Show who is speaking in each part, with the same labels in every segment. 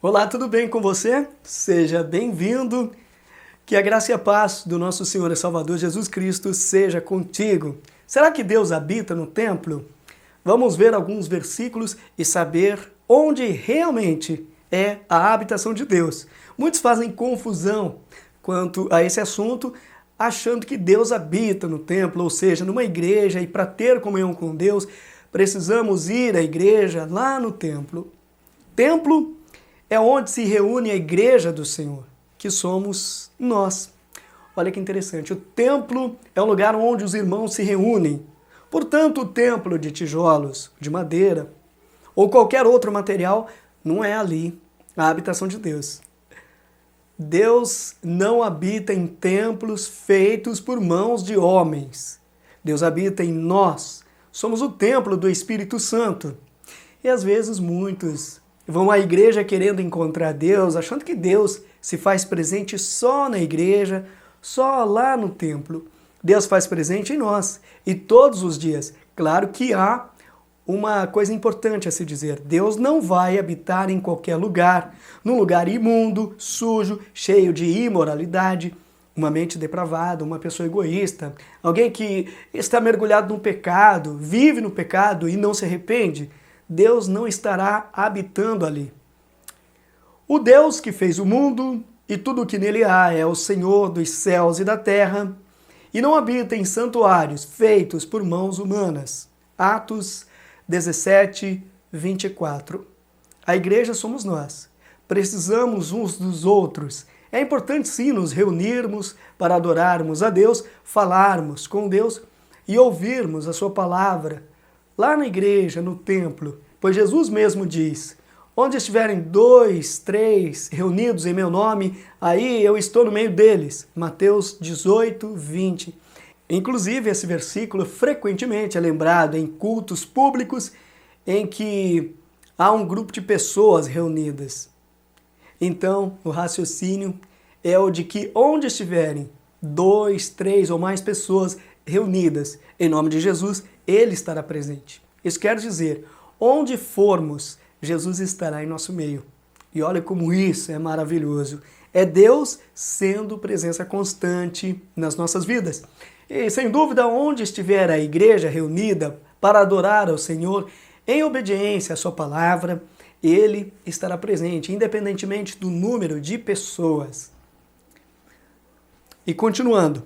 Speaker 1: Olá, tudo bem com você? Seja bem-vindo. Que a graça e a paz do nosso Senhor e Salvador Jesus Cristo seja contigo. Será que Deus habita no templo? Vamos ver alguns versículos e saber onde realmente é a habitação de Deus. Muitos fazem confusão quanto a esse assunto, achando que Deus habita no templo, ou seja, numa igreja, e para ter comunhão com Deus, precisamos ir à igreja lá no templo. Templo é onde se reúne a igreja do Senhor, que somos nós. Olha que interessante, o templo é um lugar onde os irmãos se reúnem. Portanto, o templo de tijolos, de madeira, ou qualquer outro material, não é ali a habitação de Deus. Deus não habita em templos feitos por mãos de homens. Deus habita em nós. Somos o templo do Espírito Santo. E às vezes muitos vão à igreja querendo encontrar Deus, achando que Deus se faz presente só na igreja, só lá no templo. Deus faz presente em nós e todos os dias. Claro que há uma coisa importante a se dizer: Deus não vai habitar em qualquer lugar, num lugar imundo, sujo, cheio de imoralidade, uma mente depravada, uma pessoa egoísta, alguém que está mergulhado no pecado, vive no pecado e não se arrepende. Deus não estará habitando ali. O Deus que fez o mundo e tudo o que nele há é o Senhor dos céus e da terra e não habita em santuários feitos por mãos humanas. Atos 17, 24. A igreja somos nós. Precisamos uns dos outros. É importante sim nos reunirmos para adorarmos a Deus, falarmos com Deus e ouvirmos a sua palavra lá na igreja, no templo. Pois Jesus mesmo diz: onde estiverem 2, 3 reunidos em meu nome, aí eu estou no meio deles. Mateus 18, 20. Inclusive, esse versículo frequentemente é lembrado em cultos públicos em que há um grupo de pessoas reunidas. Então, o raciocínio é o de que onde estiverem 2, 3 ou mais pessoas reunidas em nome de Jesus, Ele estará presente. Isso quer dizer, onde formos, Jesus estará em nosso meio. E olha como isso é maravilhoso. É Deus sendo presença constante nas nossas vidas. E sem dúvida, onde estiver a igreja reunida para adorar ao Senhor, em obediência à sua palavra, Ele estará presente, independentemente do número de pessoas. E continuando,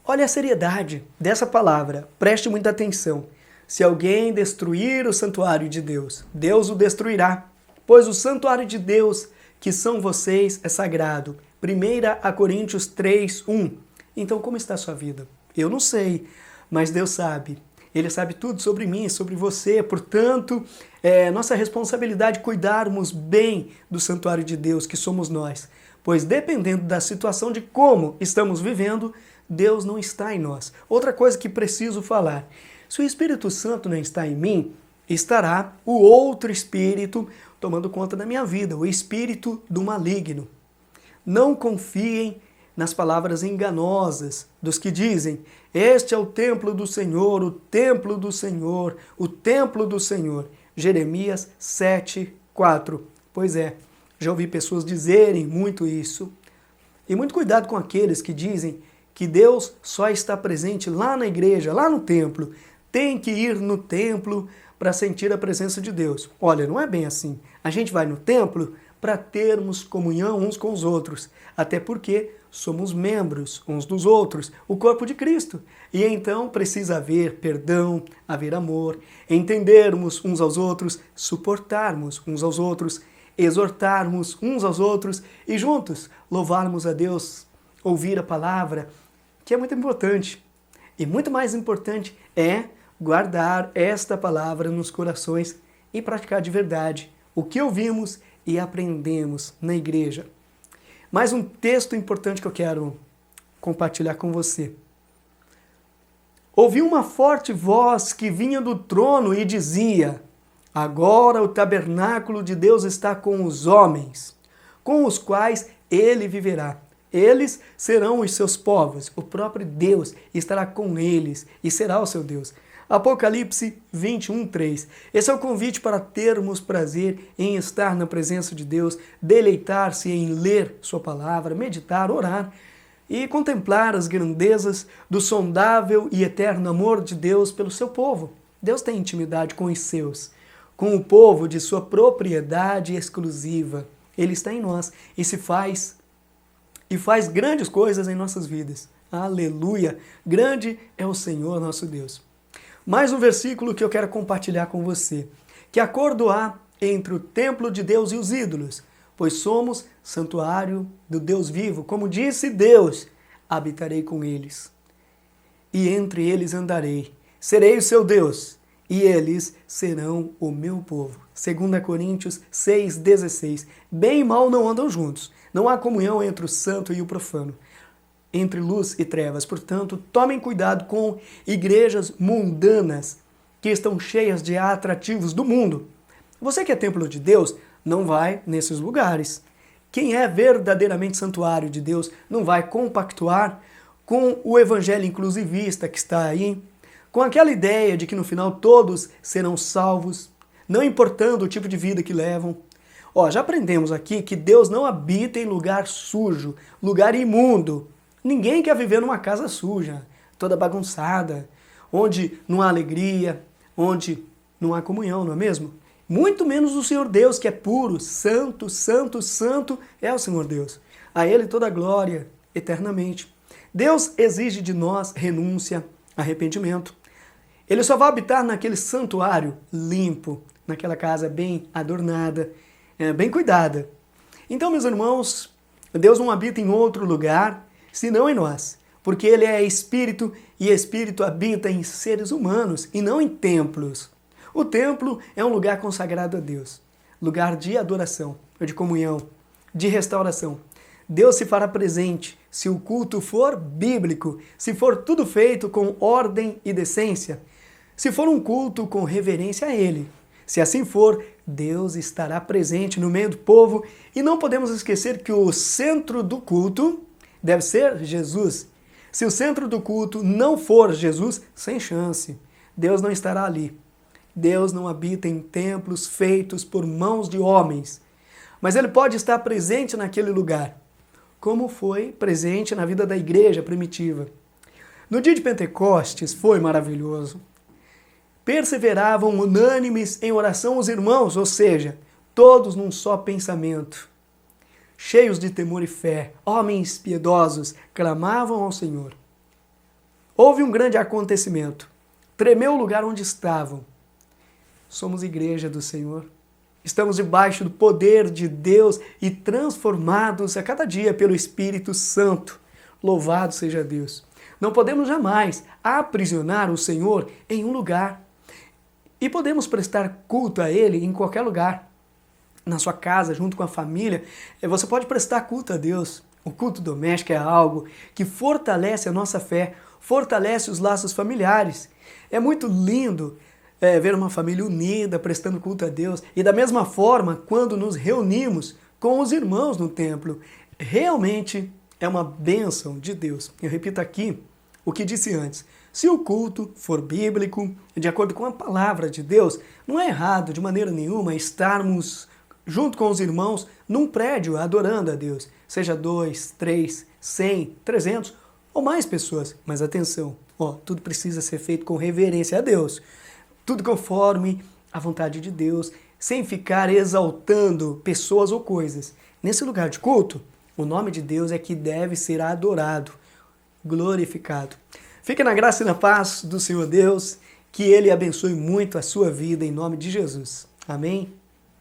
Speaker 1: olha a seriedade dessa palavra, preste muita atenção. Se alguém destruir o santuário de Deus, Deus o destruirá, pois o santuário de Deus, que são vocês, é sagrado. 1 Coríntios 3, 1. Então, como está a sua vida? Eu não sei, mas Deus sabe. Ele sabe tudo sobre mim, sobre você. Portanto, é nossa responsabilidade cuidarmos bem do santuário de Deus, que somos nós. Pois dependendo da situação de como estamos vivendo, Deus não está em nós. Outra coisa que preciso falar: se o Espírito Santo não está em mim, estará o outro Espírito tomando conta da minha vida, o Espírito do maligno. Não confiem nas palavras enganosas dos que dizem: este é o templo do Senhor, o templo do Senhor, o templo do Senhor. Jeremias 7, 4. Pois é, já ouvi pessoas dizerem muito isso. E muito cuidado com aqueles que dizem que Deus só está presente lá na igreja, lá no templo. Tem que ir no templo para sentir a presença de Deus. Olha, não é bem assim. A gente vai no templo para termos comunhão uns com os outros. Até porque somos membros uns dos outros, o corpo de Cristo. E então precisa haver perdão, haver amor, entendermos uns aos outros, suportarmos uns aos outros, exortarmos uns aos outros e juntos louvarmos a Deus, ouvir a palavra, que é muito importante. E muito mais importante é guardar esta palavra nos corações e praticar de verdade o que ouvimos e aprendemos na igreja. Mais um texto importante que eu quero compartilhar com você. Ouvi uma forte voz que vinha do trono e dizia: agora o tabernáculo de Deus está com os homens, com os quais ele viverá. Eles serão os seus povos, o próprio Deus estará com eles e será o seu Deus. Apocalipse 21:3. Esse é o convite para termos prazer em estar na presença de Deus, deleitar-se em ler sua palavra, meditar, orar e contemplar as grandezas do sondável e eterno amor de Deus pelo seu povo. Deus tem intimidade com os seus, com o povo de sua propriedade exclusiva. Ele está em nós e faz grandes coisas em nossas vidas. Aleluia! Grande é o Senhor nosso Deus. Mais um versículo que eu quero compartilhar com você. Que acordo há entre o templo de Deus e os ídolos? Pois somos santuário do Deus vivo. Como disse Deus, habitarei com eles. E entre eles andarei. Serei o seu Deus, e eles serão o meu povo. 2 Coríntios 6,16. Bem e mal não andam juntos. Não há comunhão entre o santo e o profano, entre luz e trevas. Portanto, tomem cuidado com igrejas mundanas que estão cheias de atrativos do mundo. Você que é templo de Deus, não vai nesses lugares. Quem é verdadeiramente santuário de Deus não vai compactuar com o evangelho inclusivista que está aí, com aquela ideia de que no final todos serão salvos, não importando o tipo de vida que levam. Já aprendemos aqui que Deus não habita em lugar sujo, lugar imundo. Ninguém quer viver numa casa suja, toda bagunçada, onde não há alegria, onde não há comunhão, não é mesmo? Muito menos o Senhor Deus, que é puro, santo, santo, santo, é o Senhor Deus. A Ele toda a glória, eternamente. Deus exige de nós renúncia, arrependimento. Ele só vai habitar naquele santuário limpo, naquela casa bem adornada, bem cuidada. Então, meus irmãos, Deus não habita em outro lugar, senão em nós, porque Ele é Espírito e Espírito habita em seres humanos e não em templos. O templo é um lugar consagrado a Deus, lugar de adoração, de comunhão, de restauração. Deus se fará presente se o culto for bíblico, se for tudo feito com ordem e decência, se for um culto com reverência a Ele. Se assim for, Deus estará presente no meio do povo e não podemos esquecer que o centro do culto deve ser Jesus. Se o centro do culto não for Jesus, sem chance. Deus não estará ali. Deus não habita em templos feitos por mãos de homens. Mas Ele pode estar presente naquele lugar, como foi presente na vida da igreja primitiva. No dia de Pentecostes foi maravilhoso. Perseveravam unânimes em oração os irmãos, ou seja, todos num só pensamento. Cheios de temor e fé, homens piedosos clamavam ao Senhor. Houve um grande acontecimento. Tremeu o lugar onde estavam. Somos igreja do Senhor. Estamos debaixo do poder de Deus e transformados a cada dia pelo Espírito Santo. Louvado seja Deus. Não podemos jamais aprisionar o Senhor em um lugar. E podemos prestar culto a Ele em qualquer lugar. Na sua casa, junto com a família, você pode prestar culto a Deus. O culto doméstico é algo que fortalece a nossa fé, fortalece os laços familiares. É muito lindo ver uma família unida, prestando culto a Deus. E da mesma forma, quando nos reunimos com os irmãos no templo, realmente é uma bênção de Deus. Eu repito aqui o que disse antes. Se o culto for bíblico, de acordo com a palavra de Deus, não é errado de maneira nenhuma estarmos junto com os irmãos num prédio adorando a Deus. Seja 2, 3, 100, 300 ou mais pessoas. Mas atenção, tudo precisa ser feito com reverência a Deus. Tudo conforme a vontade de Deus, sem ficar exaltando pessoas ou coisas. Nesse lugar de culto, o nome de Deus é que deve ser adorado, glorificado. Fique na graça e na paz do Senhor Deus, que Ele abençoe muito a sua vida em nome de Jesus. Amém?